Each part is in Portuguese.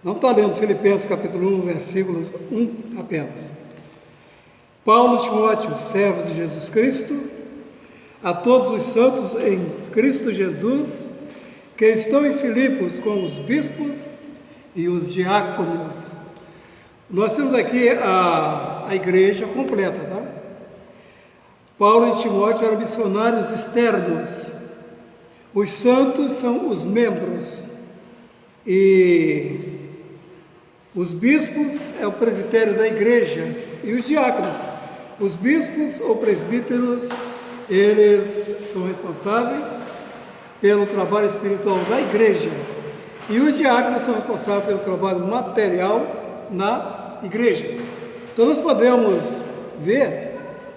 Não está lendo Filipenses capítulo 1, versículo 1 apenas. Paulo e Timóteo, servos de Jesus Cristo, a todos os santos em Cristo Jesus, que estão em Filipos com os bispos e os diáconos. Nós temos aqui a igreja completa, tá? Paulo e Timóteo eram missionários externos. Os santos são os membros. E os bispos é o presbitério da igreja. E os diáconos. Os bispos ou presbíteros, eles são responsáveis pelo trabalho espiritual da igreja. E os diáconos são responsáveis pelo trabalho material na igreja. Então nós podemos ver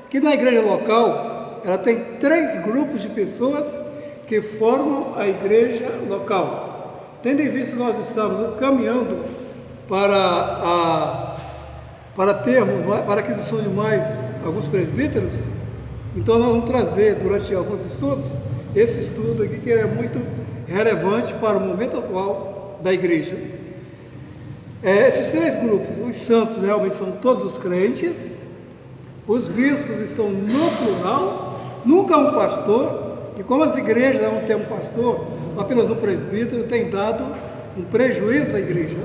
que na igreja local, ela tem 3 grupos de pessoas que formam a igreja local. Tendo em vista que nós estamos caminhando para a aquisição de mais alguns presbíteros, então nós vamos trazer durante alguns estudos, esse estudo aqui que é muito relevante para o momento atual da igreja. Esses 3 grupos, os santos realmente são todos os crentes, os bispos estão no plural, nunca um pastor, e como as igrejas não têm um pastor, apenas um presbítero, tem dado um prejuízo à igreja.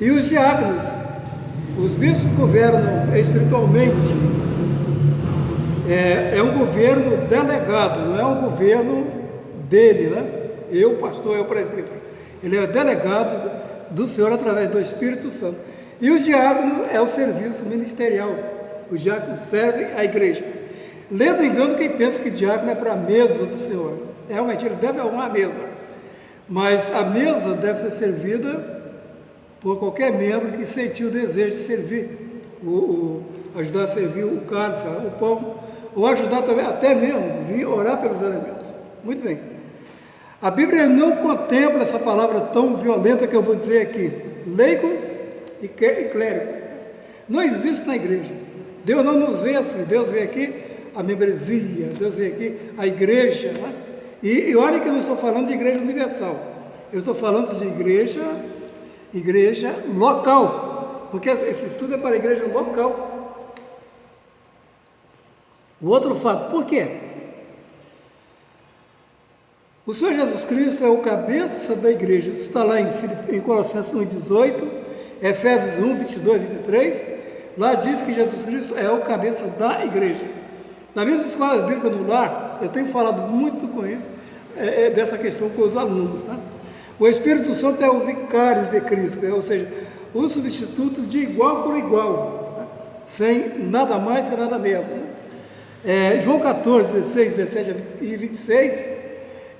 E os diáconos, os bispos governam espiritualmente, é um governo delegado, não é um governo dele, né? Eu, pastor, eu, presbítero. Ele é delegado do Senhor através do Espírito Santo. E o diácono é o serviço ministerial. O diácono serve a igreja. Lendo engano quem pensa que diácono é para a mesa do Senhor. Realmente ele deve arrumar a mesa. Mas a mesa deve ser servida por qualquer membro que sentiu o desejo de servir, ajudar a servir o cálice, o pão, ou ajudar também, até mesmo, vir orar pelos elementos. Muito bem. A Bíblia não contempla essa palavra tão violenta que eu vou dizer aqui. Leigos e clérigos. Não existe na igreja. Deus não nos vê assim. Deus vê aqui a membresia, Deus vê aqui a igreja. Né? E olha que eu não estou falando de igreja universal. Eu estou falando de igreja local. Porque esse estudo é para a igreja local. O outro fato, por quê? O Senhor Jesus Cristo é o cabeça da igreja. Isso está lá em Colossenses 1,18, Efésios 1, 22, 23. Lá diz que Jesus Cristo é o cabeça da igreja. Na minha escola bíblica no lar, eu tenho falado muito com isso, dessa questão com os alunos. Tá? O Espírito Santo é o vicário de Cristo, ou seja, o substituto de igual por igual, tá? Sem nada mais, sem nada menos. Né? João 14, 16, 17 e 26,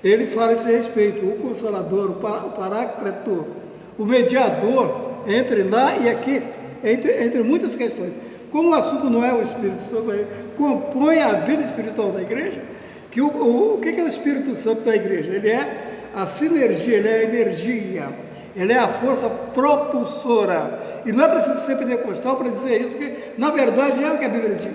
ele fala a esse respeito, o Consolador, o Paráclito, o mediador entre lá e aqui, entre muitas questões. Como o assunto não é o Espírito Santo, ele compõe a vida espiritual da igreja, que o que é o Espírito Santo da igreja? Ele é a sinergia, ele é a energia, ele é a força propulsora. E não é preciso ser pentecostal para dizer isso, porque na verdade é o que a Bíblia diz.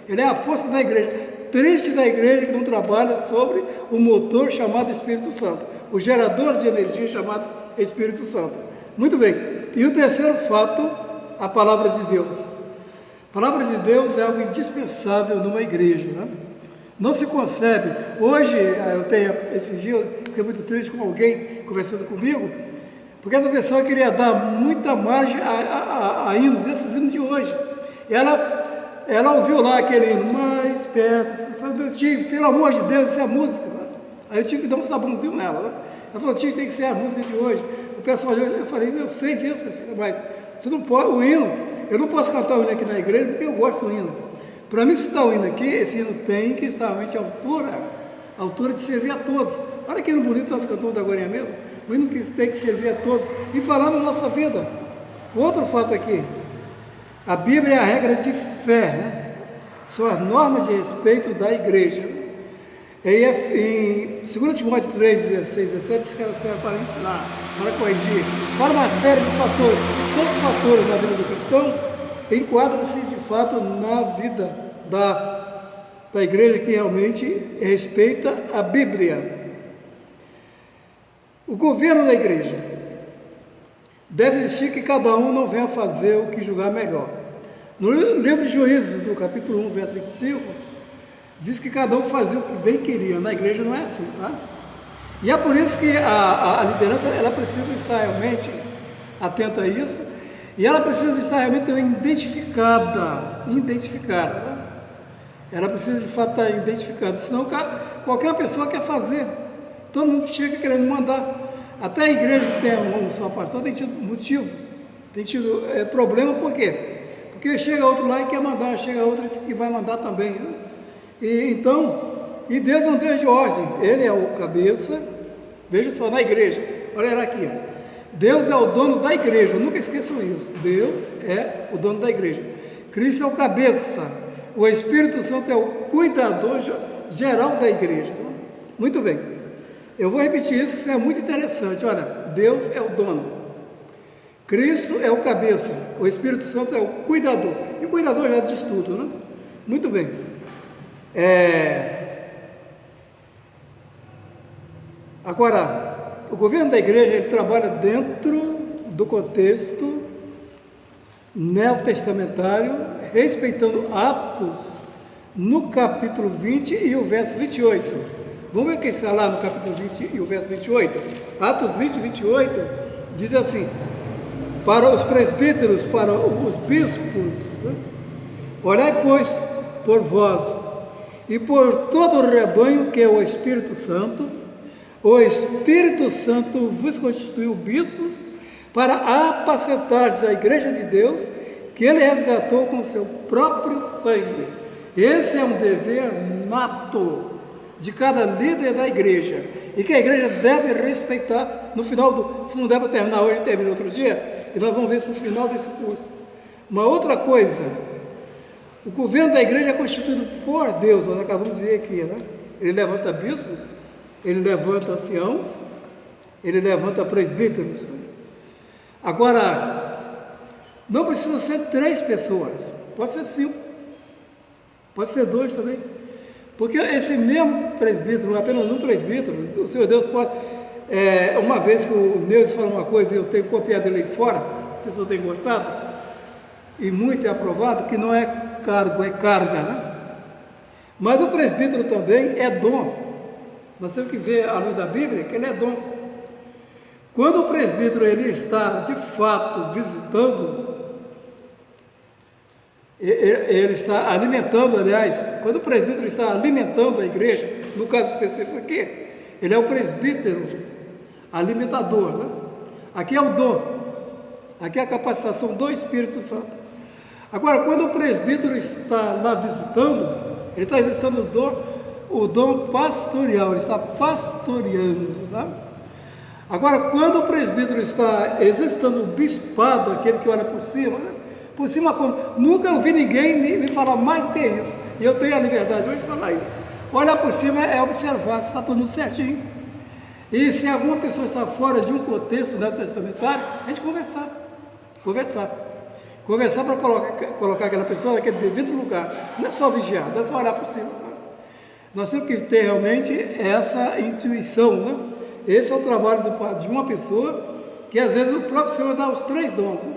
Ele é a força da igreja. Triste da igreja que não trabalha sobre o motor chamado Espírito Santo, o gerador de energia chamado Espírito Santo. Muito bem. E o terceiro fato, a palavra de Deus. A palavra de Deus é algo indispensável numa igreja, né? Não se concebe. Hoje, eu tenho, esses dias, fiquei muito triste com alguém conversando comigo, porque essa pessoa queria dar muita margem a hinos, esses hinos de hoje. Ela ouviu lá aquele hino mais perto, falou, meu tio, pelo amor de Deus, isso é a música. Né? Aí eu tive que dar um sabãozinho nela. Né? Ela falou, tio, tem que ser a música de hoje. O pessoal olhou, eu falei, eu sei disso, minha filha, mas você não pode, o hino, eu não posso cantar o hino aqui na igreja porque eu gosto do hino. Para mim, se está o hino aqui, esse hino tem que estar realmente à altura de servir a todos. Olha que hino bonito nós cantamos agora mesmo. O hino que tem que servir a todos e falar na nossa vida. Outro fato aqui, a Bíblia é a regra de fé, né? São as normas de respeito da igreja. Em 2 Timóteo 3, 16, 17, diz que ela serve para ensinar, para corrigir, para uma série de fatores. Todos os fatores na vida do cristão enquadram-se de fato na vida da igreja que realmente respeita a Bíblia. O governo da igreja. deve existir que cada um não venha fazer o que julgar melhor. No livro de Juízes, no capítulo 1, verso 25, diz que cada um fazia o que bem queria. Na igreja não é assim, tá? E é por isso que a liderança, ela precisa estar realmente atenta a isso, e ela precisa estar realmente também identificada, né? Ela precisa de fato estar identificada, senão qualquer pessoa quer fazer, todo mundo chega querendo mandar. Até a igreja que tem um só pastor tem tido motivo, tem tido problema, por quê? Porque chega outro lá e quer mandar, chega outro que vai mandar também, né? E Deus é um Deus de ordem, Ele é o cabeça. Veja só, na igreja, olha aqui, ó. Deus é o dono da igreja, nunca esqueçam isso, Deus é o dono da igreja, Cristo é o cabeça, o Espírito Santo é o cuidador geral da igreja. Muito bem, eu vou repetir isso, que isso é muito interessante. Olha, Deus é o dono, Cristo é o cabeça, o Espírito Santo é o cuidador, e o cuidador já diz tudo, né? Muito bem. Agora, o governo da igreja, ele trabalha dentro do contexto neotestamentário, respeitando Atos no capítulo 20 e o verso 28. Vamos ver o que está lá no capítulo 20 e o verso 28. Atos 20 e 28 diz assim: para os presbíteros, para os bispos, né? Orai, pois, por vós e por todo o rebanho que é o Espírito Santo vos constituiu bispos para apacentardes a igreja de Deus, que Ele resgatou com o seu próprio sangue. Esse é um dever nato de cada líder da igreja, e que a igreja deve respeitar no final se não der para terminar hoje, termina outro dia, e nós vamos ver isso no final desse curso. Uma outra coisa, o governo da igreja é constituído por Deus, nós acabamos de dizer aqui, né? Ele levanta bispos, ele levanta anciãos, ele levanta presbíteros. Agora, não precisa ser 3 pessoas, pode ser 5, pode ser 2 também, porque esse mesmo presbítero, apenas um presbítero, o Senhor Deus pode, uma vez que o Deus fala uma coisa e eu tenho copiado ele aí fora, se o senhor tem gostado, e muito é aprovado, que não é cargo, é carga, né? Mas o presbítero também é dom. Nós temos que ver à luz da Bíblia que ele é dom. Quando o presbítero ele está de fato visitando, ele está alimentando, aliás, quando o presbítero está alimentando a igreja, no caso específico aqui, ele é o presbítero alimentador, né? Aqui é o dom, aqui é a capacitação do Espírito Santo. Agora, quando o presbítero está lá visitando, ele está exercitando o dom pastoral, ele está pastoreando, tá? Agora, quando o presbítero está exercitando o bispado, aquele que olha por cima, né? Por cima como? Nunca ouvi ninguém me falar mais do que isso, e eu tenho a liberdade hoje de falar isso. Olhar por cima é observar se está tudo certinho, e se alguma pessoa está fora de um contexto neotestamentário, a gente conversar para colocar aquela pessoa naquele devido lugar. Não é só vigiar, não é só olhar por cima, né? Nós temos que ter realmente essa intuição, né? Esse é o trabalho de uma pessoa, que às vezes o próprio Senhor dá os 3 dons, né?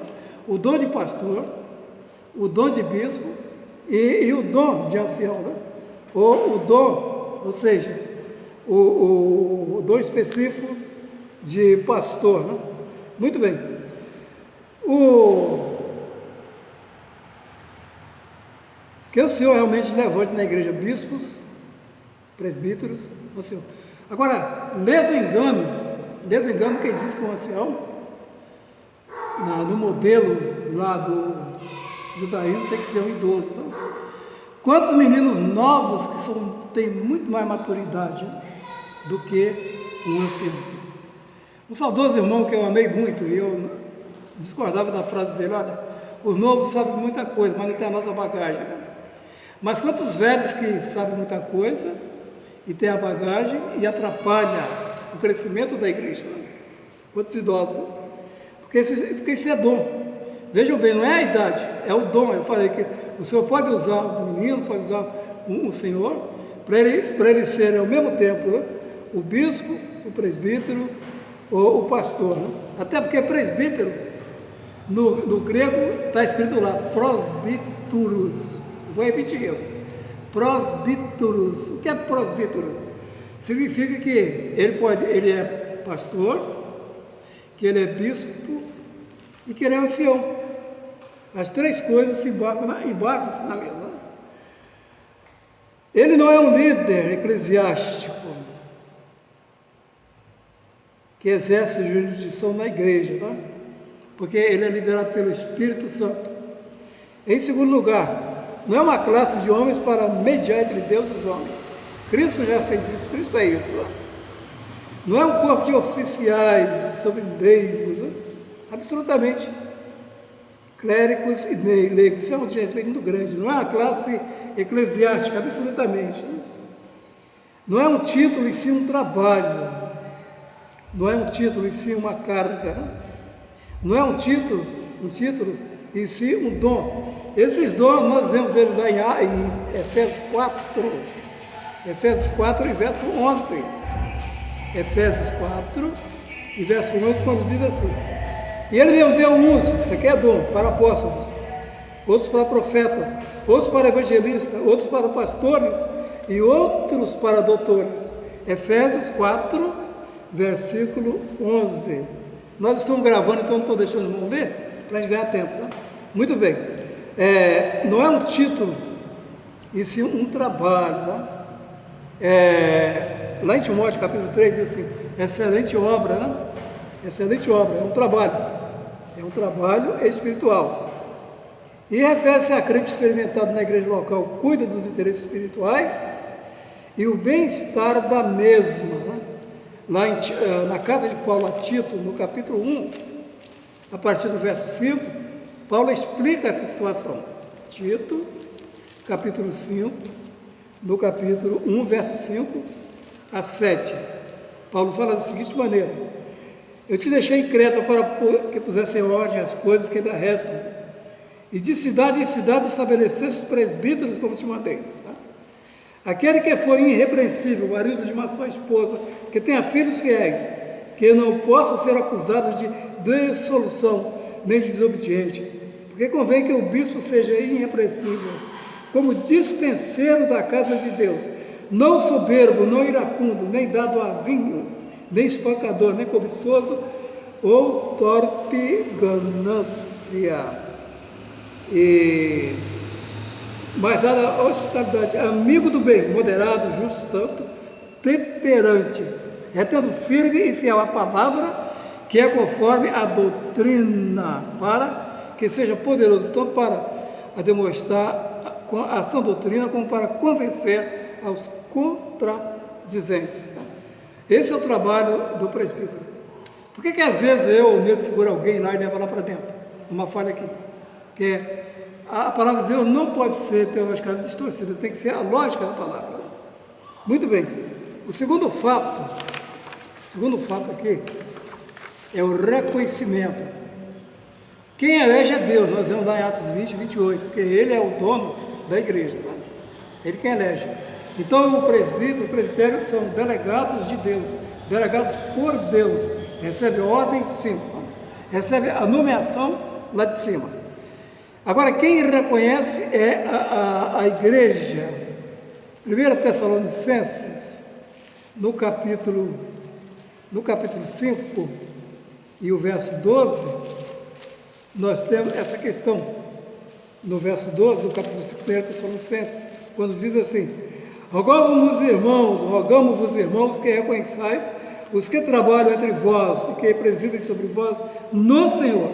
O dom de pastor, o dom de bispo e o dom de ancião, né? Ou seja, o dom específico de pastor, né? Muito bem. Que o Senhor realmente levante na igreja bispos, presbíteros, ancião. Agora, lendo engano quem diz que o ancião, no modelo lá do judaísmo, tem que ser um idoso. Então, quantos meninos novos que têm muito mais maturidade do que um ancião? Um saudoso irmão que eu amei muito, e eu discordava da frase dele: olha, os novos sabem muita coisa, mas não tem a nossa bagagem, né? Mas quantos velhos que sabem muita coisa e têm a bagagem e atrapalha o crescimento da igreja, né? Quantos idosos? Porque isso é dom. Vejam bem, não é a idade, é o dom. Eu falei que o Senhor pode usar o menino, pode usar o Senhor, para ele ser ao mesmo tempo, né? O bispo, o presbítero o pastor, né? Até porque presbítero, no grego está escrito lá, prosbíturos. Vou repetir isso. Prosbíturos. O que é prosbítero? Significa que ele é pastor, que ele é bispo e que ele é ancião. As três coisas se embarcam-se na mesma. Ele não é um líder eclesiástico que exerce jurisdição na igreja, tá? Porque ele é liderado pelo Espírito Santo. Em segundo lugar, não é uma classe de homens para mediar entre Deus e os homens. Cristo já fez isso, Cristo é isso. Tá? Não é um corpo de oficiais sobre leigos, né? Absolutamente. Clérigos e leigos, isso é um respeito muito grande. Não é uma classe eclesiástica, absolutamente. Né? Não é um título, e sim um trabalho. Não é um título, e sim uma carga. Né? Não é um título, e sim um dom. Esses dons, nós vemos eles lá em Efésios 4. Efésios 4 e verso 11. Efésios 4 e verso 11, quando diz assim: e ele mesmo deu uns, isso aqui é dom, para apóstolos, outros para profetas, outros para evangelistas, outros para pastores e outros para doutores. Efésios 4, versículo 11. Nós estamos gravando, então não estou deixando de ler, para a gente ganhar tempo, tá? Muito bem. Não é um título, e sim um trabalho, tá? Lá em Timóteo, capítulo 3, diz assim: excelente obra, né? Excelente obra, é um trabalho espiritual. E refere-se a crente experimentado na igreja local, cuida dos interesses espirituais e o bem-estar da mesma. Né? Lá na carta de Paulo a Tito, no capítulo 1, a partir do verso 5, Paulo explica essa situação. Tito, capítulo 5, no capítulo 1, verso 5 a 7. Paulo fala da seguinte maneira: eu te deixei em Creta para que pusesse em ordem as coisas que ainda restam, e de cidade em cidade estabelecesse os presbíteros como te mandei. Tá? Aquele que for irrepreensível, marido de uma só esposa, que tenha filhos fiéis, que não possam ser acusados de dissolução nem de desobediente, porque convém que o bispo seja irrepreensível, como dispenseiro da casa de Deus, não soberbo, não iracundo, nem dado a vinho, nem espancador, nem cobiçoso, ou torpe ganância, mas dada a hospitalidade, amigo do bem, moderado, justo, santo, temperante, retendo firme e fiel à palavra, que é conforme a doutrina, para que seja poderoso tanto para demonstrar a sã doutrina, como para convencer aos contradizentes. Esse é o trabalho do presbítero. Por que às vezes eu ou o Nilton segura alguém lá e leva lá para dentro? Uma falha aqui. Que a palavra de Deus não pode ser teologicamente distorcida, tem que ser a lógica da palavra. Muito bem. O segundo fato aqui é o reconhecimento. Quem elege é Deus, nós vemos lá em Atos 20, 28, porque Ele é o dono da igreja. Né? Ele quem elege. Então o presbítero, o presbitério são delegados de Deus, delegados por Deus, recebe ordem de cima, recebe a nomeação lá de cima. Agora quem reconhece é a igreja. 1 Tessalonicenses, no capítulo 5 e o verso 12, nós temos essa questão. No verso 12 do capítulo 5 de Tessalonicenses, quando diz assim: rogamos-vos, irmãos, que reconheçais os que trabalham entre vós e que presidem sobre vós no Senhor,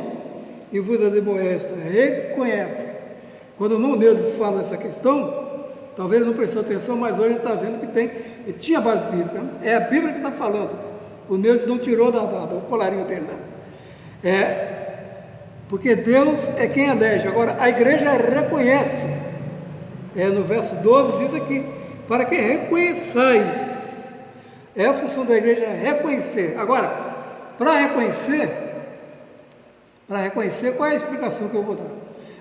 e vos admoesta, reconhece. Quando o irmão Deus fala essa questão, talvez ele não prestou atenção, mas hoje ele está vendo que ele tinha base bíblica, né? É a Bíblia que está falando. O Deus não tirou do colarinho dele, né? Porque Deus é quem elege. Agora, a igreja reconhece. No verso 12 diz aqui: para que reconheçais. É a função da igreja reconhecer. Agora, para reconhecer, qual é a explicação que eu vou dar?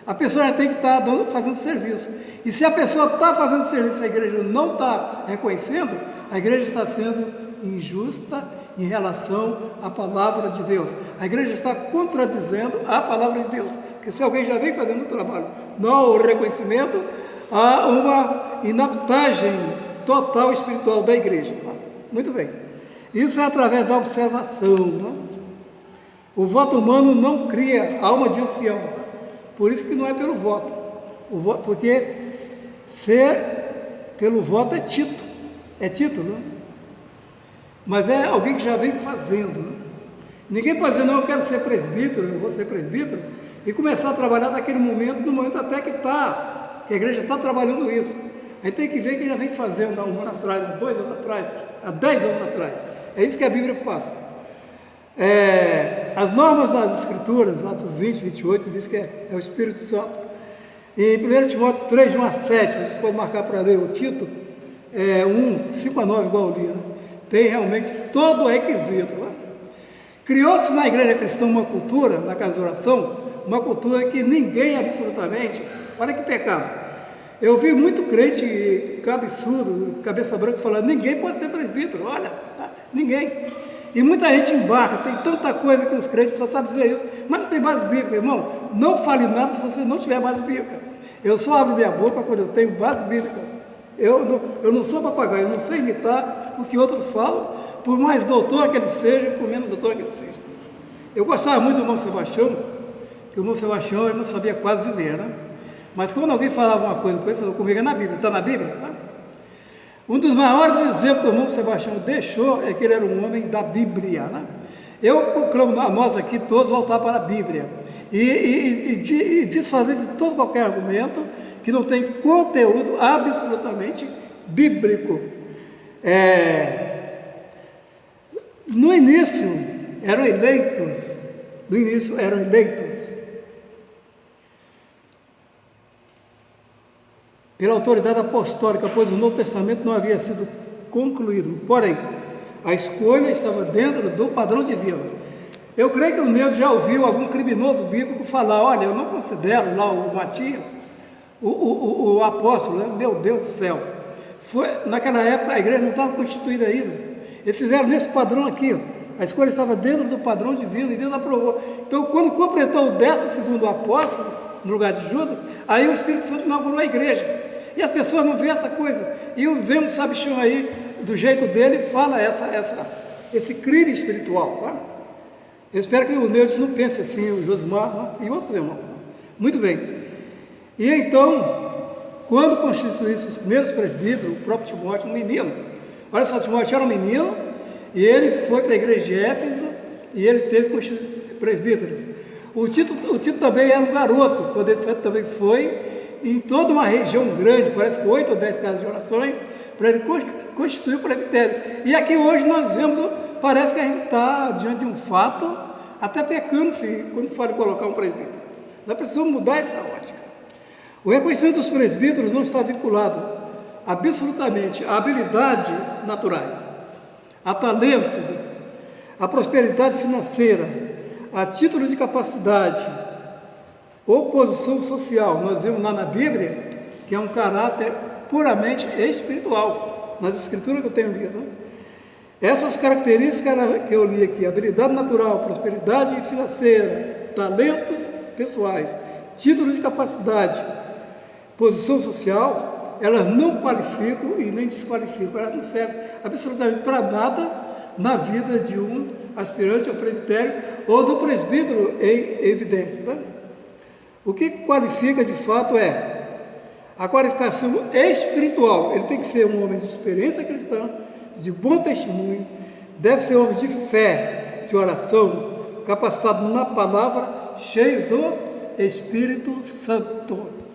A pessoa já tem que estar fazendo serviço. E se a pessoa está fazendo serviço e a igreja não está reconhecendo, a igreja está sendo injusta em relação à palavra de Deus. A igreja está contradizendo a palavra de Deus, porque se alguém já vem fazendo o trabalho, não há o reconhecimento, há uma inaptagem total espiritual da igreja. Muito bem. Isso é através da observação. Né? O voto humano não cria alma de ancião. Por isso que não é pelo voto. Porque ser pelo voto é título. É título, né? Mas é alguém que já vem fazendo. Né? Ninguém pode dizer, não, eu quero ser presbítero, eu vou ser presbítero, e começar a trabalhar daquele momento, no momento até que a igreja está trabalhando isso. A gente tem que ver que já vem fazendo há 1 ano atrás, há 2 anos atrás, há 10 anos atrás. É isso que a Bíblia faz. As normas das Escrituras, Atos 20, 28, diz que é o Espírito Santo. Em 1 Timóteo 3, de 1 a 7, vocês podem marcar para ler o Tito, 5 a 9, igual eu li, né? Tem realmente todo o requisito. Né? Criou-se na igreja cristã uma cultura, na casa de oração, uma cultura que ninguém absolutamente, olha que pecado. Eu vi muito crente cabeçudo, cabeça branca, falando, ninguém pode ser presbítero, olha, ninguém. E muita gente embarca, tem tanta coisa que os crentes só sabem dizer isso, mas não tem base bíblica, irmão. Não fale nada se você não tiver base bíblica. Eu só abro minha boca quando eu tenho base bíblica. Eu não sou papagaio, eu não sei imitar o que outros falam, por mais doutor que ele seja, por menos doutor que ele seja. Eu gostava muito do irmão Sebastião, que o irmão Sebastião ele não sabia quase ler, né? Mas quando alguém falava uma coisa com ele, falou comigo, é na Bíblia, está na Bíblia? Né? Um dos maiores exemplos que o irmão Sebastião deixou é que ele era um homem da Bíblia. Né? Eu proclamo a nós aqui todos voltar para a Bíblia e desfazer de todo qualquer argumento que não tem conteúdo absolutamente bíblico. No início eram eleitos, pela autoridade apostólica, pois o Novo Testamento não havia sido concluído. Porém, a escolha estava dentro do padrão divino. Eu creio que o Neudo já ouviu algum criminoso bíblico falar, olha, eu não considero lá o Matias, o apóstolo, né? Meu Deus do céu. Naquela época a igreja não estava constituída ainda. Eles fizeram nesse padrão aqui, ó. A escolha estava dentro do padrão divino e Deus aprovou. Então, quando completou o 12º apóstolo, no lugar de Judas, aí o Espírito Santo inaugurou a igreja. E as pessoas não veem essa coisa. E vem um sabichão aí, do jeito dele, fala esse crime espiritual. Tá? Eu espero que o Neudes não pense assim, o Josmar, né? E outros irmãos. Muito bem. E então, quando constituísse os primeiros presbíteros, o próprio Timóteo, um menino. Olha só, Timóteo era um menino, e ele foi para a igreja de Éfeso, e ele teve presbíteros. O Tito também era um garoto, quando ele também foi em toda uma região grande, parece que 8 ou 10 casas de orações, para ele constituir o presbitério. E aqui hoje nós vemos, parece que a gente está diante de um fato, até pecando-se quando fala em colocar um presbítero. Nós precisamos mudar essa ótica. O reconhecimento dos presbíteros não está vinculado absolutamente a habilidades naturais, a talentos, a prosperidade financeira, a título de capacidade ou posição social. Nós vemos lá na Bíblia que é um caráter puramente espiritual, nas escrituras que eu tenho lido. Essas características que eu li aqui, habilidade natural, prosperidade financeira, talentos pessoais, título de capacidade, posição social, elas não qualificam e nem desqualificam, elas não servem absolutamente para nada na vida de um aspirante ao presbitério ou do presbítero em evidência. Tá? O que qualifica de fato é a qualificação espiritual. Ele tem que ser um homem de experiência cristã, de bom testemunho, deve ser um homem de fé, de oração, capacitado na palavra, cheio do Espírito Santo.